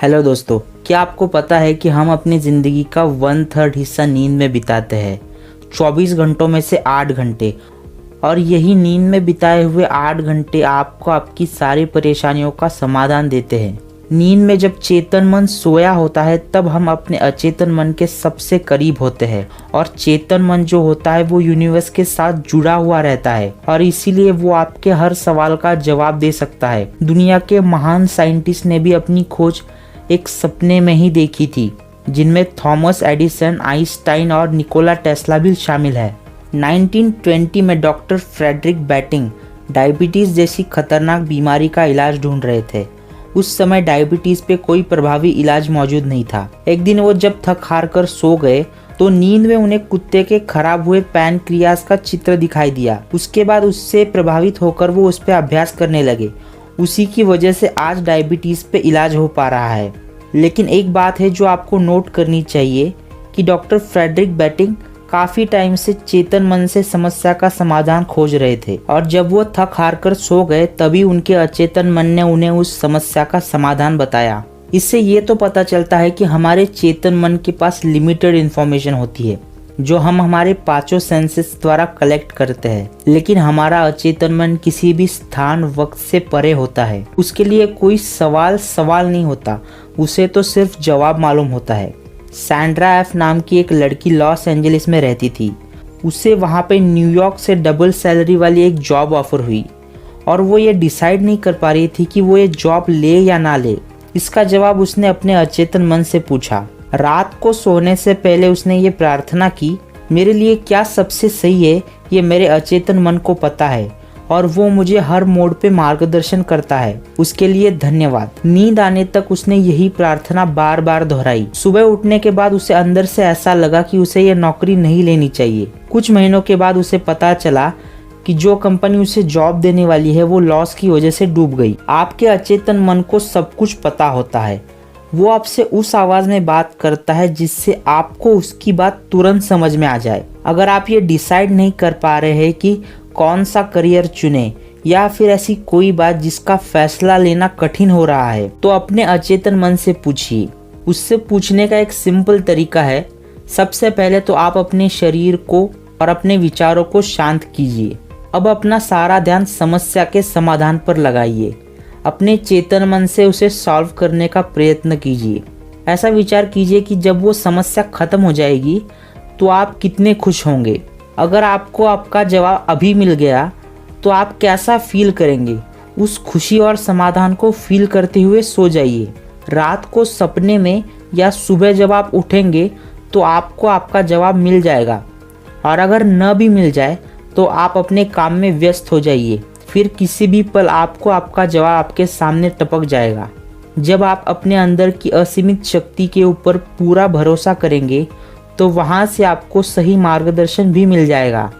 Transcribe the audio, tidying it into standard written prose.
Hello दोस्तों, क्या आपको पता है कि हम अपनी ज़िंदगी का 1/3 हिस्सा नींद में बिताते हैं। 24 घंटों में से 8 घंटे, और यही नींद में बिताए हुए 8 घंटे आपको आपकी सारी परेशानियों का समाधान देते हैं। नींद में जब चेतन मन सोया होता है तब हम अपने अचेतन मन के सबसे करीब होते हैं, और चेतन मन जो होता है वो यूनिवर्स के साथ जुड़ा हुआ रहता है और इसीलिए वो आपके हर सवाल का जवाब दे सकता है। दुनिया के महान साइंटिस्ट ने भी अपनी खोज एक सपने में ही देखी थी, जिनमें थॉमस एडिसन, आइंस्टाइन और निकोला टेस्ला भी शामिल है। 1920 में डॉक्टर फ्रेडरिक बैटिंग डायबिटीज़ जैसी खतरनाक बीमारी का इलाज ढूंढ रहे थे। उस समय डायबिटीज़ पे कोई प्रभावी इलाज मौजूद नहीं था। एक दिन वो जब थक हार कर सो गए तो नींद में उन्हें कुत्ते के खराब हुए पैनक्रियाज का चित्र दिखाई दिया। उसके बाद उससे प्रभावित होकर वो उस पर अभ्यास करने लगे। उसी की वजह से आज डायबिटीज़ पे इलाज हो पा रहा है। लेकिन एक बात है जो आपको नोट करनी चाहिए कि डॉक्टर फ्रेडरिक बैटिंग काफ़ी टाइम से चेतन मन से समस्या का समाधान खोज रहे थे, और जब वो थक हार कर सो गए तभी उनके अचेतन मन ने उन्हें उस समस्या का समाधान बताया। इससे ये तो पता चलता है कि हमारे चेतन मन के पास लिमिटेड इन्फॉर्मेशन होती है जो हम हमारे पांचों सेंसेस द्वारा कलेक्ट करते हैं, लेकिन हमारा अचेतन मन किसी भी स्थान वक्त से परे होता है। उसके लिए कोई सवाल नहीं होता, उसे तो सिर्फ जवाब मालूम होता है। सैंड्रा एफ नाम की एक लड़की लॉस एंजलिस में रहती थी। उसे वहाँ पे न्यूयॉर्क से डबल सैलरी वाली एक जॉब ऑफर हुई, और वो ये डिसाइड नहीं कर पा रही थी कि वो ये जॉब ले या ना ले। इसका जवाब उसने अपने अचेतन मन से पूछा। रात को सोने से पहले उसने ये प्रार्थना की, मेरे लिए क्या सबसे सही है ये मेरे अचेतन मन को पता है, और वो मुझे हर मोड़ पे मार्गदर्शन करता है। उसके लिए धन्यवाद। नींद आने तक उसने यही प्रार्थना बार बार दोहराई। सुबह उठने के बाद उसे अंदर से ऐसा लगा कि उसे ये नौकरी नहीं लेनी चाहिए। कुछ महीनों के बाद उसे पता चला कि जो कंपनी उसे जॉब देने वाली है वो लॉस की वजह से डूब गई। आपके अचेतन मन को सब कुछ पता होता है। वो आपसे उस आवाज में बात करता है जिससे आपको उसकी बात तुरंत समझ में आ जाए। अगर आप ये डिसाइड नहीं कर पा रहे हैं कि कौन सा करियर चुने, या फिर ऐसी कोई बात जिसका फैसला लेना कठिन हो रहा है, तो अपने अचेतन मन से पूछिए। उससे पूछने का एक सिंपल तरीका है। सबसे पहले तो आप अपने शरीर को और अपने विचारों को शांत कीजिए। अब अपना सारा ध्यान समस्या के समाधान पर लगाइए। अपने चेतन मन से उसे सॉल्व करने का प्रयत्न कीजिए। ऐसा विचार कीजिए कि जब वो समस्या खत्म हो जाएगी तो आप कितने खुश होंगे। अगर आपको आपका जवाब अभी मिल गया तो आप कैसा फील करेंगे। उस खुशी और समाधान को फील करते हुए सो जाइए। रात को सपने में या सुबह जब आप उठेंगे तो आपको आपका जवाब मिल जाएगा, और अगर न भी मिल जाए तो आप अपने काम में व्यस्त हो जाइए। फिर किसी भी पल आपको आपका जवाब आपके सामने टपक जाएगा। जब आप अपने अंदर की असीमित शक्ति के ऊपर पूरा भरोसा करेंगे तो वहाँ से आपको सही मार्गदर्शन भी मिल जाएगा।